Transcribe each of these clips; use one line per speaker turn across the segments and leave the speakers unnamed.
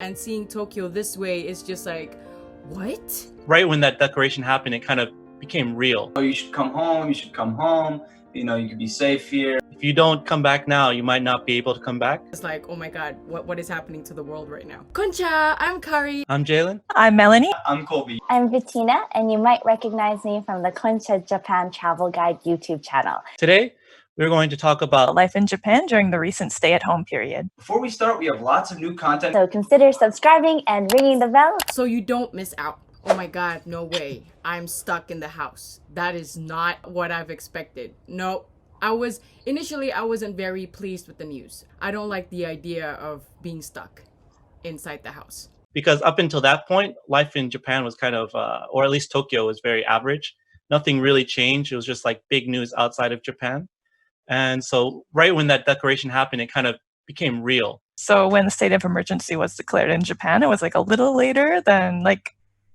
And seeing Tokyo this way is just like, what?
Right when that declaration happened, it kind of became real.
Oh, you should come home, you should come home, you know, you could be safe here.
If you don't come back now, you might not be able to come back.
It's like, oh my god, what is happening to the world right now? Koncha, I'm Kari.
I'm Jalen.
I'm Melanie.
I'm Colby.
I'm Bettina, and you might recognize me from the 𝗧𝗜𝗠𝗘𝗦𝗧𝗔𝗠𝗣𝗦 Japan Travel Guide YouTube channel.
Today, we're going to talk about
Life in Japan during the recent stay-at-home period.
Before we start, we have lots of new content.
So consider subscribing and ringing the bell
So you don't miss out. Oh my god, no way. I'm stuck in the house. That is not what I've expected. No, initially I wasn't very pleased with the news. I don't like the idea of being stuck inside the house.
because up until that point, life in Japan was kind of, or at least Tokyo was very average. Nothing really changed. It was just like big news outside of Japan. And so right when that declaration happened, it kind of became real.
So when the state of emergency was declared in Japan, it was like a little later than like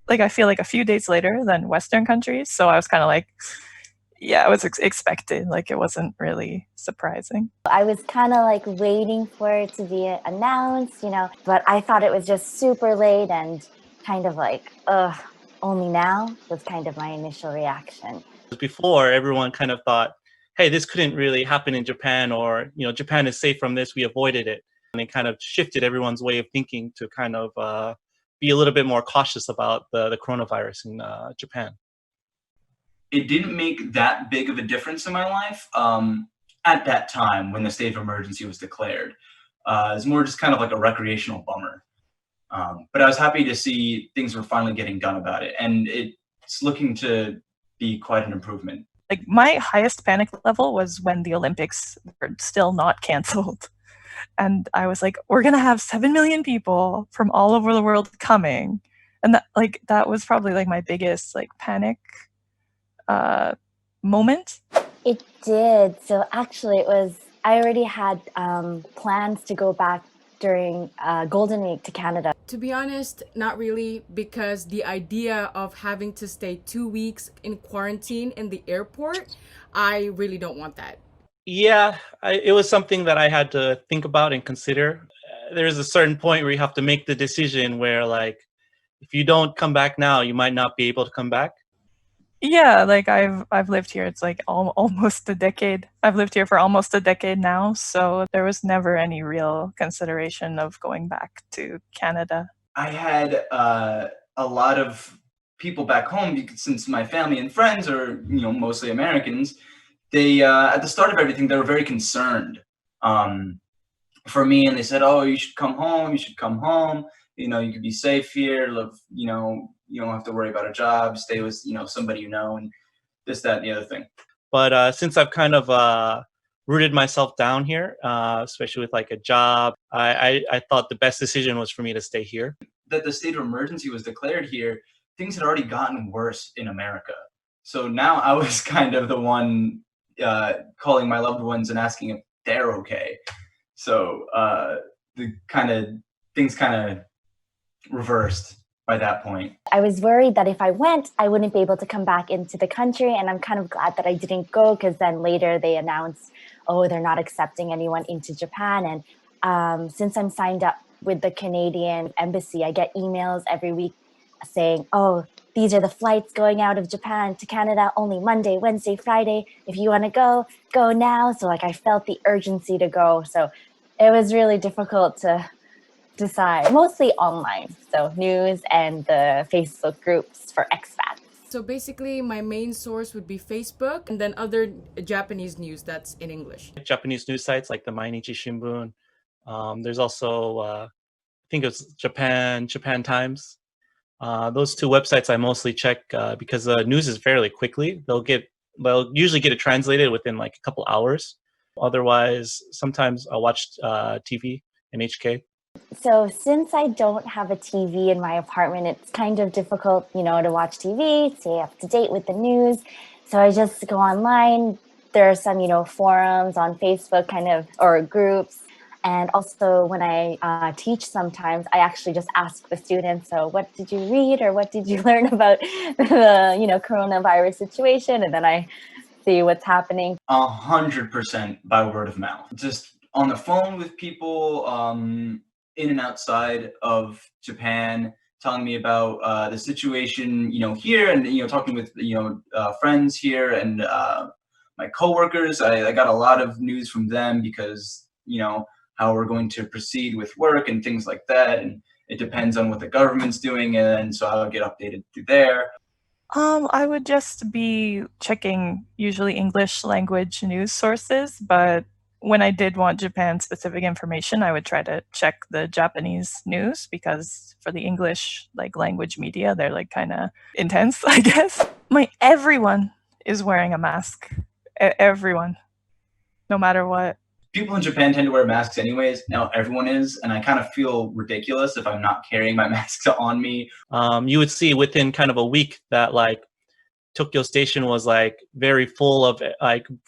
I feel like a few days later than Western countries. So I was kind of like, yeah, it was expected. Like it wasn't really surprising.
I was kind of like waiting for it to be announced, but I thought it was just super late and kind of like, only now was kind of my initial reaction.
Before, everyone kind of thought, hey, this couldn't really happen in Japan, or, Japan is safe from this, we avoided it. And it kind of shifted everyone's way of thinking to kind of be a little bit more cautious about the coronavirus in Japan.
It didn't make that big of a difference in my life at that time when the state of emergency was declared. It was more just kind of like a recreational bummer. But I was happy to see things were finally getting done about it. And it's looking to be quite an improvement.
Like my highest panic level was when the Olympics were still not canceled. And I was like, we're going to have 7 million people from all over the world coming. And that was probably like my biggest like panic moment.
It did. So actually I already had plans to go back during Golden Week to Canada.
To be honest, not really, because the idea of having to stay 2 weeks in quarantine in the airport, I really don't want that.
Yeah, it was something that I had to think about and consider. There's a certain point where you have to make the decision where, like, if you don't come back now, you might not be able to come back.
Yeah, like I've lived here. It's like almost a decade. I've lived here for almost a decade now, so there was never any real consideration of going back to Canada.
I had a lot of people back home, because since my family and friends are, mostly Americans, they at the start of everything, they were very concerned for me, and they said, "Oh, you should come home. You should come home. You could be safe here. Live, you don't have to worry about a job. Stay with, somebody and this, that, and the other thing."
But since I've kind of rooted myself down here, especially with like a job, I thought the best decision was for me to stay here.
That the state of emergency was declared here, things had already gotten worse in America. So now I was kind of the one calling my loved ones and asking if they're okay. So things kind of reversed by that point.
I was worried that if I went, I wouldn't be able to come back into the country. And I'm kind of glad that I didn't go, because then later they announced, oh, they're not accepting anyone into Japan. And since I'm signed up with the Canadian embassy, I get emails every week saying, oh, these are the flights going out of Japan to Canada only Monday, Wednesday, Friday. If you want to go now. So like I felt the urgency to go. So it was really difficult to decide, mostly online, so news and the Facebook groups for expats.
So basically my main source would be Facebook, and then other Japanese news that's in English.
Japanese news sites like the Mainichi Shimbun. There's also, I think it's Japan Times. Those two websites I mostly check because the news is fairly quickly. They'll usually get it translated within like a couple hours. Otherwise, sometimes I'll watch TV in HK.
So since I don't have a TV in my apartment, it's kind of difficult, to watch TV, stay up to date with the news. So I just go online. There are some, forums on Facebook or groups. And also when I teach sometimes, I actually just ask the students, so what did you read or what did you learn about the, coronavirus situation? And then I see what's happening.
100% by word of mouth. Just on the phone with people, in and outside of Japan, telling me about the situation, here, and talking with friends here and my coworkers. I got a lot of news from them because how we're going to proceed with work and things like that, and it depends on what the government's doing, and so I'll get updated through there.
I would just be checking usually English language news sources, but when I did want Japan-specific information, I would try to check the Japanese news because for the English language media, they're kind of intense, I guess. Everyone is wearing a mask. Everyone, no matter what.
People in Japan tend to wear masks anyways. Now everyone is, and I kind of feel ridiculous if I'm not carrying my mask on me.
You would see within kind of a week that Tokyo Station was very full of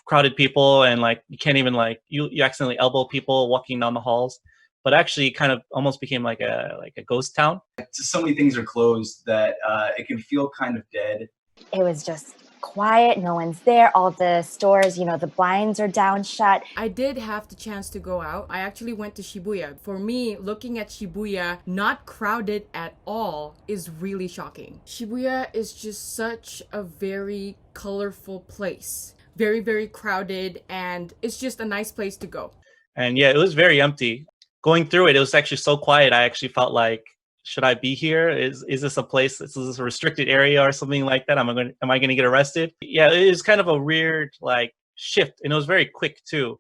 crowded people, and you can't even you accidentally elbow people walking down the halls. But actually, kind of almost became like a ghost town.
So many things are closed that it can feel kind of dead.
It was just quiet, no one's there, all the stores, the blinds are down shut.
I did have the chance to go out. I actually went to Shibuya. For me, looking at Shibuya not crowded at all is really shocking. Shibuya is just such a very colorful place. Very, very crowded, and it's just a nice place to go.
And yeah, it was very empty. Going through it, it was actually so quiet. I actually felt should I be here? Is this a place? Is this a restricted area or something like that? Am I going to get arrested? Yeah, it was kind of a weird shift, and it was very quick too.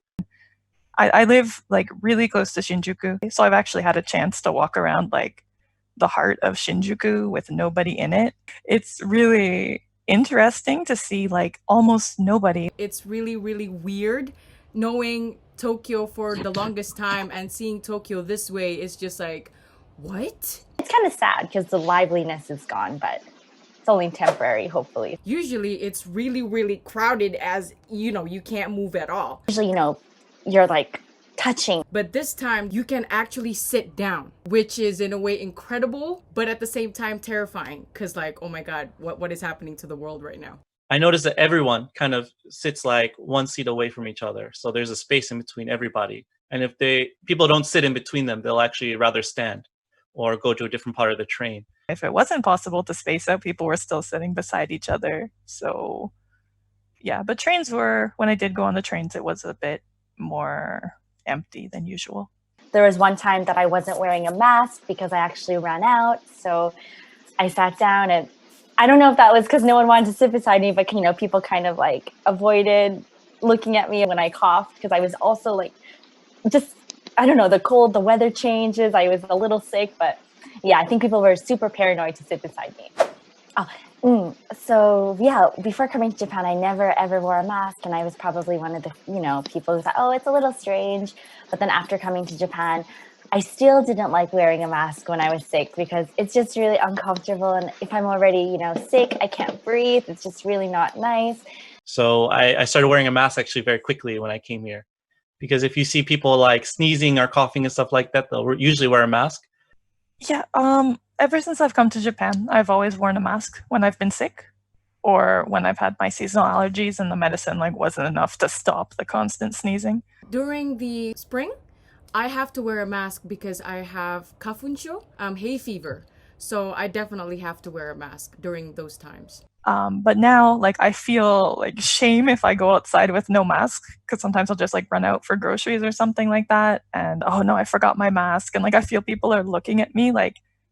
I live really close to Shinjuku, so I've actually had a chance to walk around the heart of Shinjuku with nobody in it. It's really interesting to see almost nobody.
It's really, really weird knowing Tokyo for the longest time and seeing Tokyo this way is just what?
It's kind of sad because the liveliness is gone, but it's only temporary, hopefully.
Usually it's really, really crowded as, you can't move at all.
Usually, you're touching.
But this time you can actually sit down, which is in a way incredible, but at the same time terrifying because oh my God, what is happening to the world right now?
I noticed that everyone kind of sits one seat away from each other. So there's a space in between everybody. And if people don't sit in between them, they'll actually rather stand or go to a different part of the train.
If it wasn't possible to space out, people were still sitting beside each other. So yeah, but when I did go on the trains, it was a bit more empty than usual.
There was one time that I wasn't wearing a mask because I actually ran out. So I sat down, and I don't know if that was because no one wanted to sit beside me, but people kind of avoided looking at me when I coughed because I was also I don't know, the cold, the weather changes. I was a little sick, but yeah, I think people were super paranoid to sit beside me. So yeah, before coming to Japan, I never ever wore a mask, and I was probably one of the people who thought, oh, it's a little strange. But then after coming to Japan, I still didn't like wearing a mask when I was sick because it's just really uncomfortable, and if I'm already sick, I can't breathe. It's just really not nice.
So I started wearing a mask actually very quickly when I came here, because if you see people sneezing or coughing and stuff like that, they'll usually wear a mask.
Yeah, ever since I've come to Japan, I've always worn a mask when I've been sick or when I've had my seasonal allergies and the medicine wasn't enough to stop the constant sneezing.
During the spring, I have to wear a mask because I have kafunsho, hay fever. So I definitely have to wear a mask during those times.
But now, I feel shame if I go outside with no mask, because sometimes I'll just run out for groceries or something like that, and oh no, I forgot my mask, and I feel people are looking at me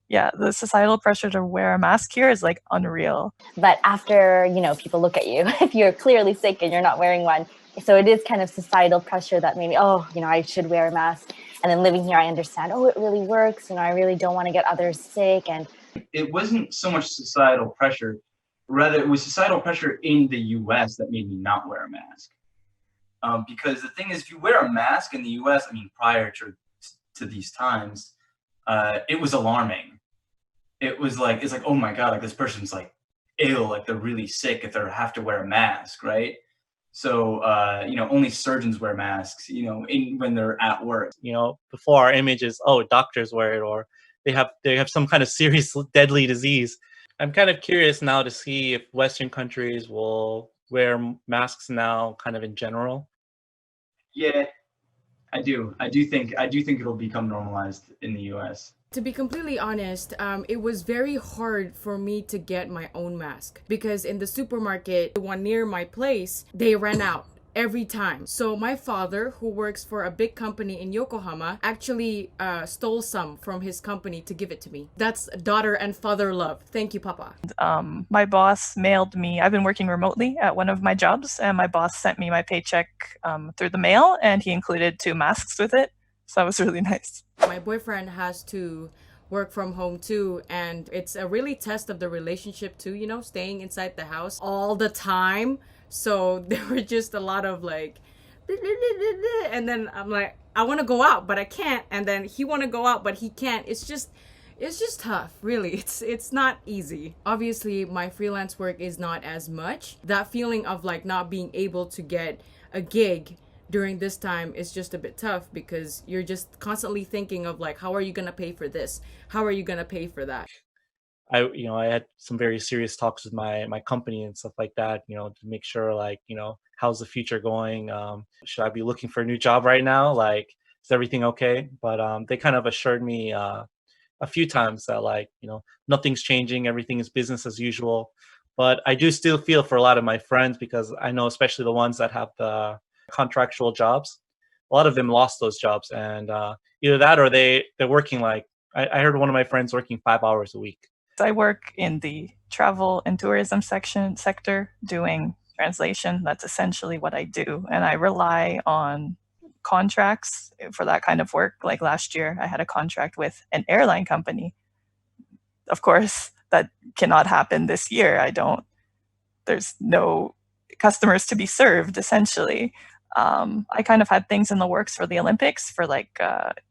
yeah, the societal pressure to wear a mask here is unreal.
But after people look at you if you're clearly sick and you're not wearing one, so it is kind of societal pressure that maybe I should wear a mask. And then living here, I understand, it really works. I really don't want to get others sick. And
it wasn't so much societal pressure. Rather, it was societal pressure in the US that made me not wear a mask. Because the thing is, if you wear a mask in the US, prior to these times, it was alarming. It was it's oh my God, this person's ill, they're really sick if they have to wear a mask, right? So, only surgeons wear masks, when they're at work.
Before our image is, doctors wear it, or they have some kind of serious deadly disease. I'm kind of curious now to see if Western countries will wear masks now kind of in general.
Yeah, I do think it'll become normalized in the U.S.
To be completely honest, it was very hard for me to get my own mask because in the supermarket, the one near my place, they ran out every time. So my father, who works for a big company in Yokohama, actually stole some from his company to give it to me. That's daughter and father love. Thank you, Papa.
My boss mailed me. I've been working remotely at one of my jobs, and my boss sent me my paycheck through the mail, and he included 2 masks with it. So that was really nice.
My boyfriend has to work from home too, and it's a really test of the relationship too, you know, staying inside the house all the time. So there were just a lot of like, and then I'm like, I want to go out, but I can't. And then he want to go out, but he can't. It's just tough, really. It's not easy. Obviously, my freelance work is not as much. That feeling of like not being able to get a gig during this time is just a bit tough because you're just constantly thinking of like, how are you gonna pay for this? How are you gonna pay for that?
I had some very serious talks with my company and stuff like that, to make sure like, how's the future going? Should I be looking for a new job right now? Like, is everything okay? But they kind of assured me a few times that like, nothing's changing, everything is business as usual. But I do still feel for a lot of my friends because I know especially the ones that have the contractual jobs, a lot of them lost those jobs, and either that or they're working like I heard one of my friends working 5 hours a week.
I work in the travel and tourism sector doing translation. That's essentially what I do, and I rely on contracts for that kind of work. Like last year, I had a contract with an airline company. Of course, that cannot happen this year. There's no customers to be served, essentially. I kind of had things in the works for the Olympics for like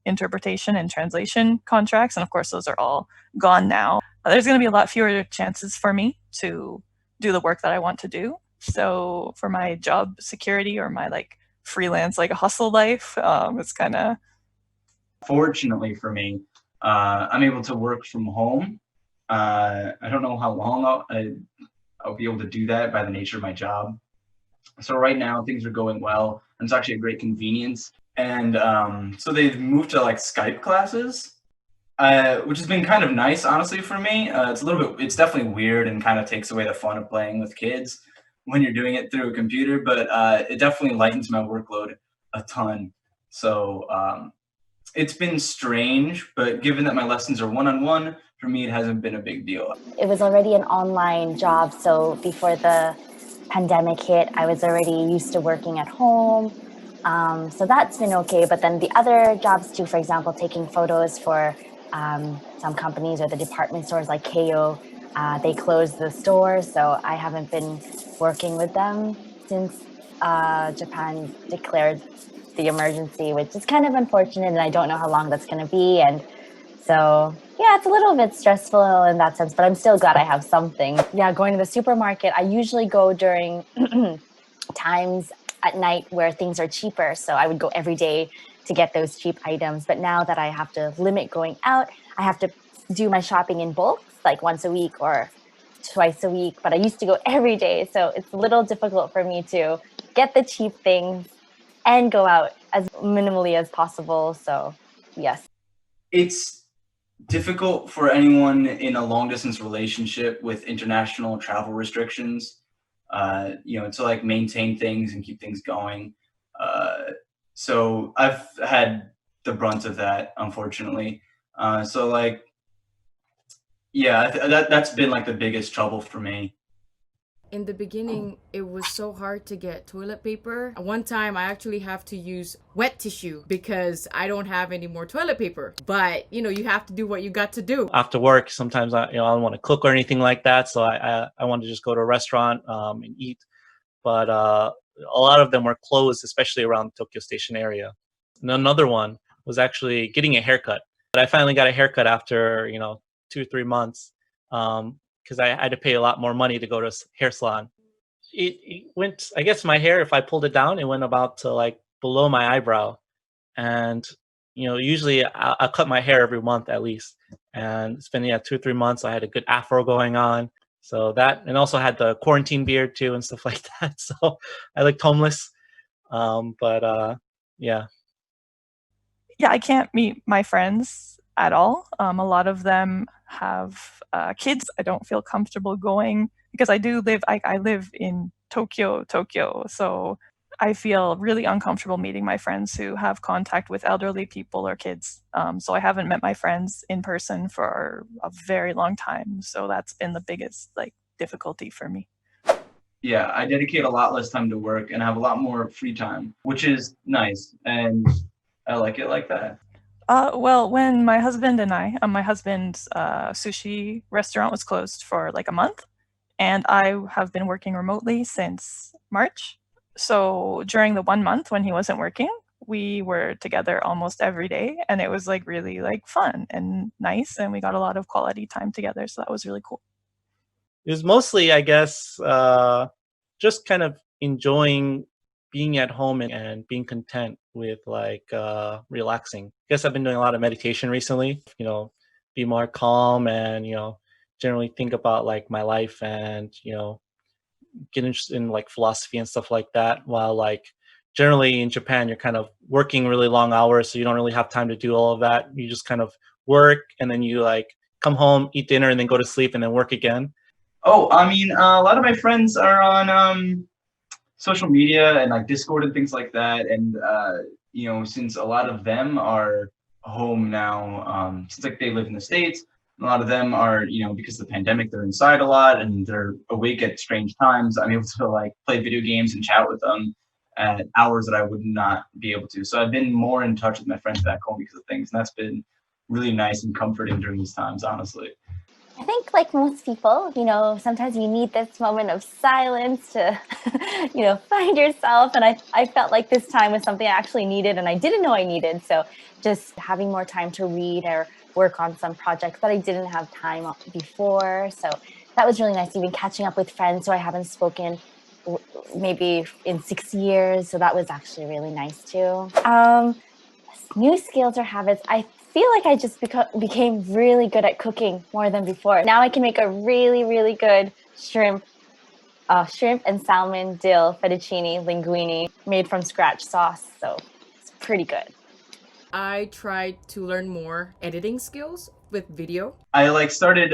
interpretation and translation contracts. And of course, those are all gone now. There's going to be a lot fewer chances for me to do the work that I want to do. So for my job security or my like freelance, like a hustle life, it's kind of...
Fortunately for me, I'm able to work from home. I don't know how long I'll be able to do that by the nature of my job. So right now things are going well, and it's actually a great convenience. And so they've moved to like Skype classes, which has been kind of nice, honestly, for me. It's definitely weird and kind of takes away the fun of playing with kids when you're doing it through a computer, but it definitely lightens my workload a ton. So it's been strange, but given that my lessons are one-on-one, for me, it hasn't been a big deal.
It was already an online job, so before the pandemic hit, I was already used to working at home. So that's been okay. But then the other jobs too, for example, taking photos for some companies or the department stores like KO, they closed the store. So I haven't been working with them since Japan declared the emergency, which is kind of unfortunate. And I don't know how long that's going to be. And so, yeah, it's a little bit stressful in that sense, but I'm still glad I have something. Yeah, going to the supermarket, I usually go during times at night where things are cheaper. So I would go every day to get those cheap items. But now that I have to limit going out, I have to do my shopping in bulk, like once a week or twice a week. But I used to go every day. So it's a little difficult for me to get the cheap things and go out as minimally as possible. So, yes.
It's difficult for anyone in a long distance relationship with international travel restrictions, to like maintain things and keep things going. So I've had the brunt of that, unfortunately. So like, yeah, that's been like the biggest trouble for me.
In the beginning, it was so hard to get toilet paper. One time, I actually have to use wet tissue because I don't have any more toilet paper. But, you have to do what you got to do.
After work, sometimes I don't want to cook or anything like that, so I want to just go to a restaurant and eat. But a lot of them were closed, especially around the Tokyo Station area. And another one was actually getting a haircut. But I finally got a haircut after 2 or 3 months. Because I had to pay a lot more money to go to a hair salon. It went, I guess my hair, if I pulled it down, it went about to like below my eyebrow. And, usually I cut my hair every month at least. And it's been, 2 or 3 months. I had a good afro going on. So that, and also had the quarantine beard too and stuff like that. So I looked homeless. Yeah.
Yeah, I can't meet my friends at all. A lot of them have kids. I don't feel comfortable going because I do live. I live in Tokyo, so I feel really uncomfortable meeting my friends who have contact with elderly people or kids. So I haven't met my friends in person for a very long time. So that's been the biggest difficulty for me.
Yeah, I dedicate a lot less time to work and have a lot more free time, which is nice, and I like it like that.
Well, when my husband's sushi restaurant was closed for like a month, and I have been working remotely since March. So during the 1 month when he wasn't working, we were together almost every day, and it was like really like fun and nice, and we got a lot of quality time together. So that was really cool.
It was mostly, I guess, just kind of enjoying being at home and being content with relaxing. I guess I've been doing a lot of meditation recently, be more calm and, generally think about like my life and, get interested in like philosophy and stuff like that. While like generally in Japan, you're kind of working really long hours, so you don't really have time to do all of that. You just kind of work and then you like come home, eat dinner, and then go to sleep and then work again.
Oh, I mean, a lot of my friends are on social media and like Discord and things like that. And, since a lot of them are home now, since like they live in the States, a lot of them are, because of the pandemic, they're inside a lot and they're awake at strange times. I'm able to like play video games and chat with them at hours that I would not be able to. So I've been more in touch with my friends back home because of things. And that's been really nice and comforting during these times, honestly.
I think like most people, sometimes you need this moment of silence to, find yourself. And I felt like this time was something I actually needed and I didn't know I needed. So just having more time to read or work on some projects that I didn't have time before. So that was really nice. Even catching up with friends who I haven't spoken maybe in 6 years. So that was actually really nice too. New skills or habits. I feel like I just became really good at cooking more than before. Now I can make a really, really good shrimp and salmon dill fettuccine linguine made from scratch sauce. So it's pretty good.
I tried to learn more editing skills with video.
I like started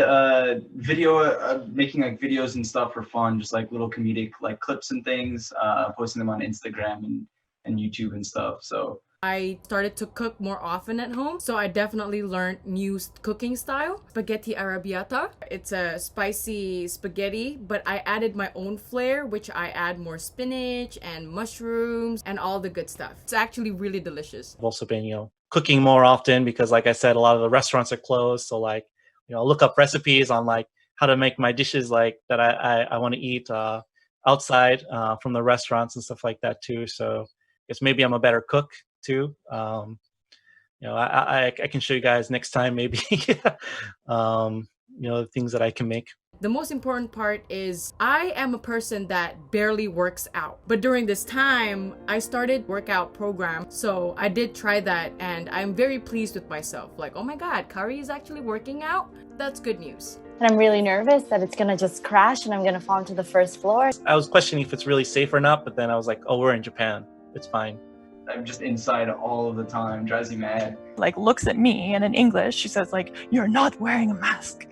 making like videos and stuff for fun, just like little comedic like clips and things, posting them on Instagram and YouTube and stuff. So
I started to cook more often at home, so I definitely learned new cooking style. Spaghetti arrabbiata. It's a spicy spaghetti, but I added my own flair, which I add more spinach and mushrooms and all the good stuff. It's actually really delicious.
I've also been, cooking more often because, like I said, a lot of the restaurants are closed. So like, look up recipes on like how to make my dishes like that I want to eat outside from the restaurants and stuff like that too. So I guess maybe I'm a better cook too. I can show you guys next time maybe the things that I can make.
The most important part is I am a person that barely works out. But during this time, I started workout program. So I did try that and I'm very pleased with myself. Like, oh my God, Kari is actually working out. That's good news.
And I'm really nervous that it's going to just crash and I'm going to fall to the first floor.
I was questioning if it's really safe or not, but then I was like, oh, we're in Japan. It's fine.
I'm just inside all of the time, drives me mad.
Like looks at me and in English, she says like, "You're not wearing a mask."